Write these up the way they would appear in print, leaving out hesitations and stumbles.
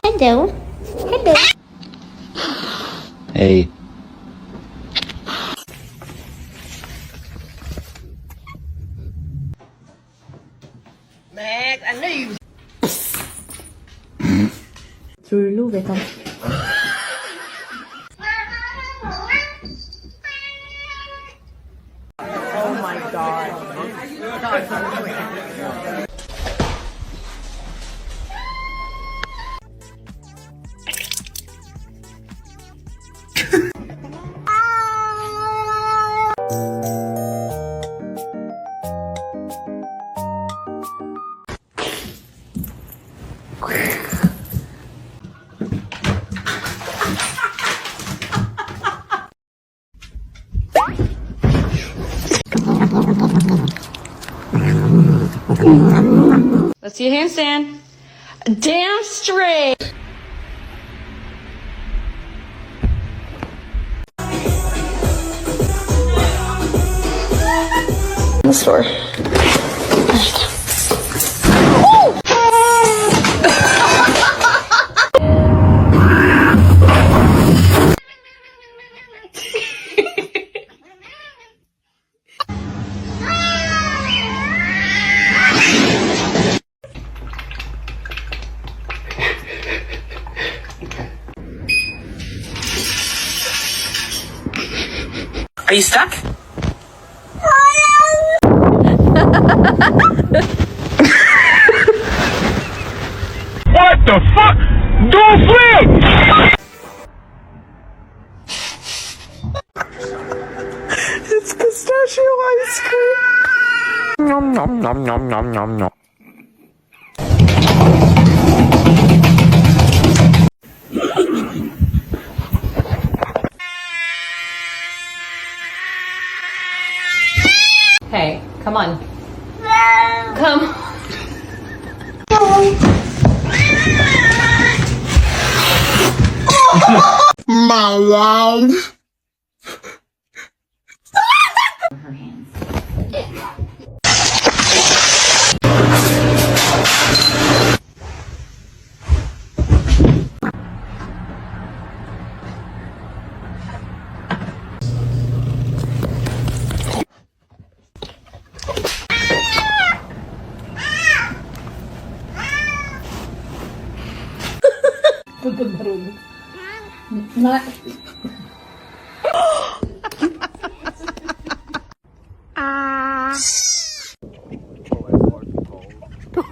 Hello. Hello. Hey. Mẹ, anh đi. 줄로 매달. Oh my god. Let's see a handstand. Damn straight. The store. Are you stuck? What the fuck? Don't flip! It's pistachio ice cream. Nom nom nom nom nom nom nom. Hey, come on. Come. My love. Her hands.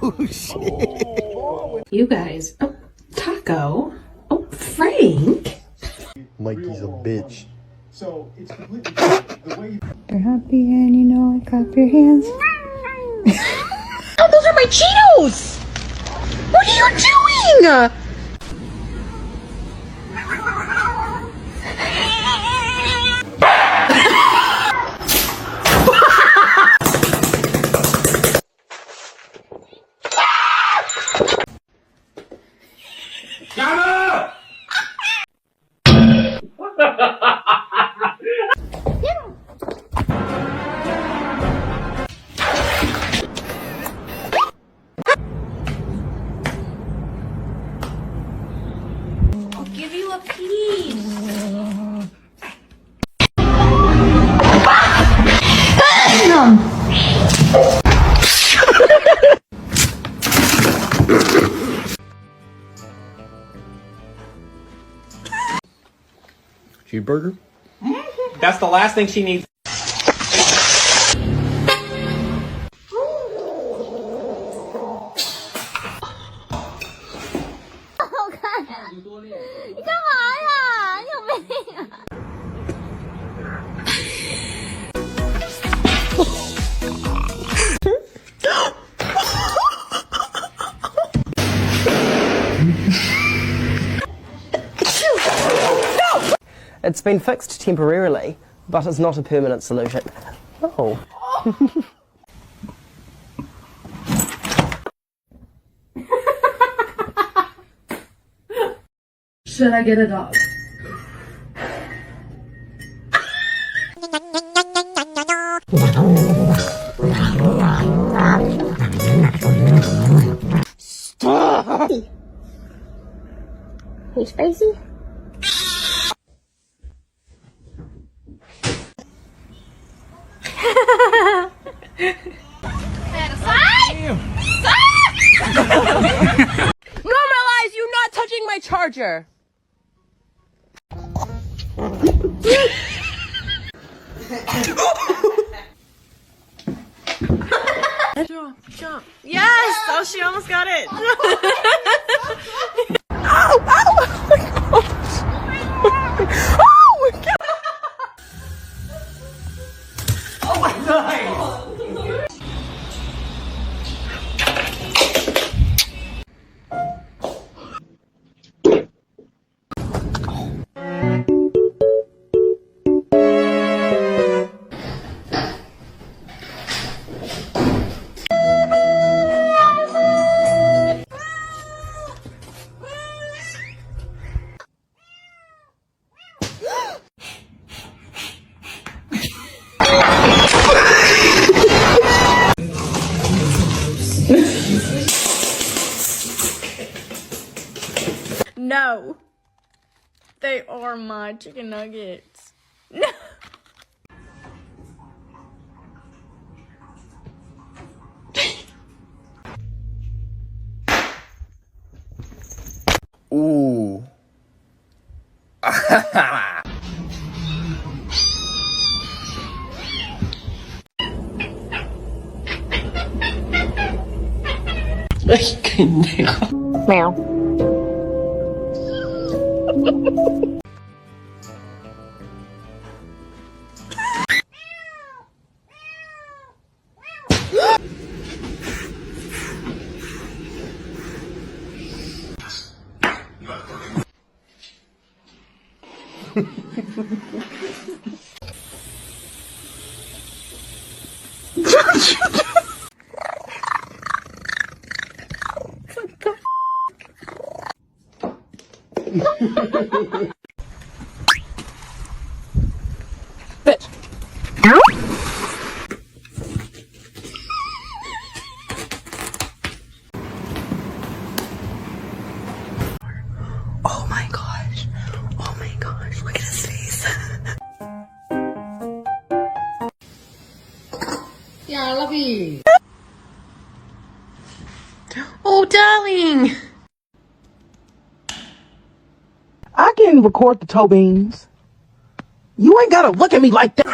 Oh shit. You guys. Oh, Taco. Oh, Frank. Mikey's a bitch. So it's completely different. The way you You're happy and you know I clap your hands. Oh, those are my Cheetos! What are you doing? I'll give you a piece. Cheeseburger? That's the last thing she needs. It's been fixed temporarily, but it's not a permanent solution. Oh. Should I get a dog? you spacey? Normalize you not touching my charger. Jump. Yes! Oh, she almost got it. Ow! Ow! Oh my god! Oh my god! No. They are my chicken nuggets. No. Ooh. Meow. Bitch. Oh my gosh. Oh my gosh. Look at his face. Yeah, I love you. Oh, darling. I can record the toe beans. You ain't gotta look at me like that.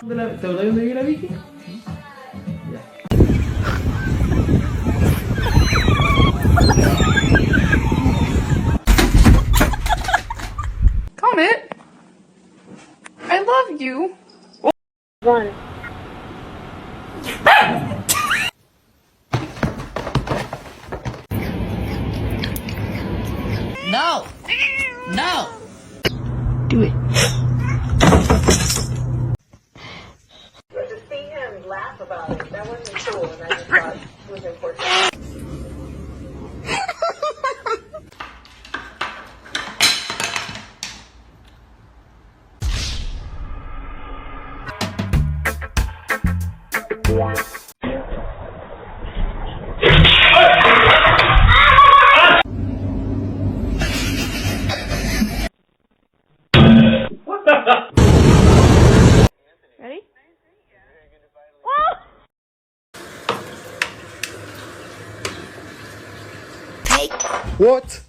Comment. I love you. Run. No. No. Do it. But to see him laugh about it, that wasn't cool, and I just thought it was important. Ready? What?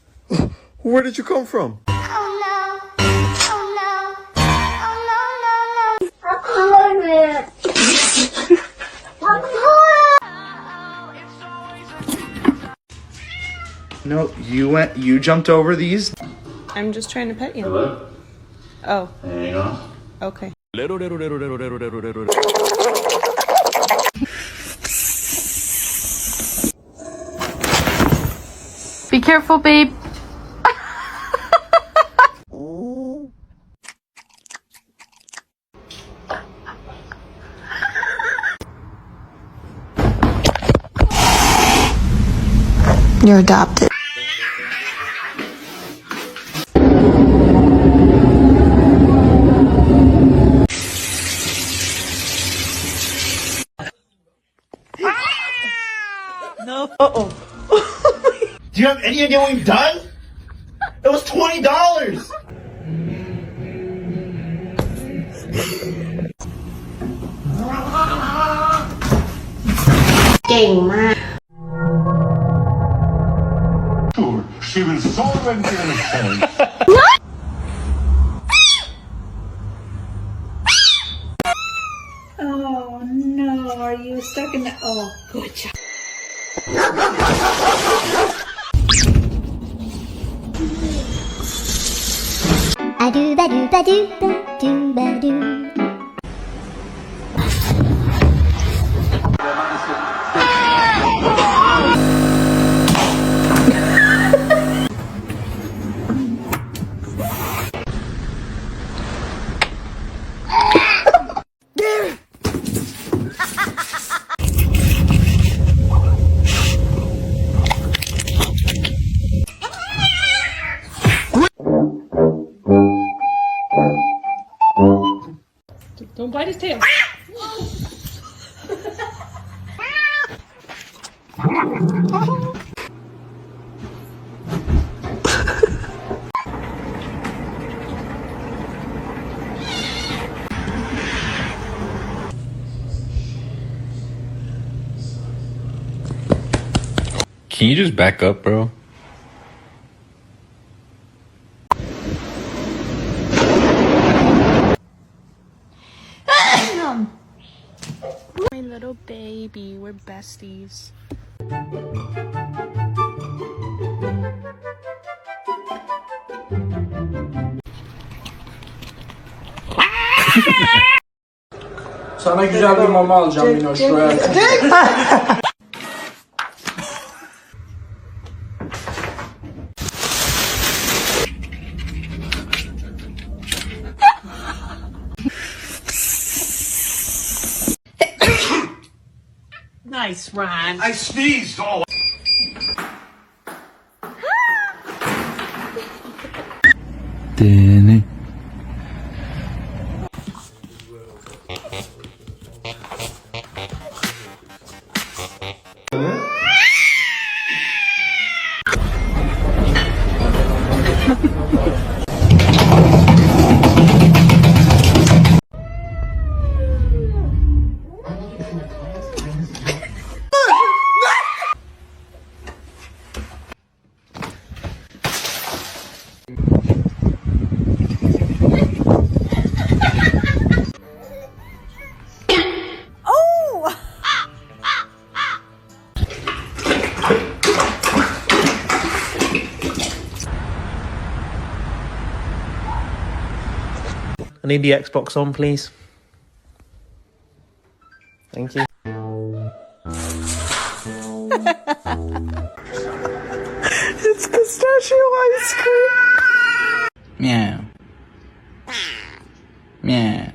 Where did you come from? No, you jumped over these? I'm just trying to pet you. Hello? Oh. Hang on. Okay. Be careful, babe. You're adopted. No. Uh-oh. Do you have any idea what you've done? It was $20! She was so innocent. Oh no, are you stuck in the. Oh, good job. I do ba do ba do ba do ba do. Don't bite his tail. Can you just back up, bro? My little baby, we're besties. Sana güzel bir mama alacağım Mino şuraya. Nice, Ron. I sneezed all. Dene. I need the Xbox on, please. Thank you. It's pistachio ice cream. Meow. Meow.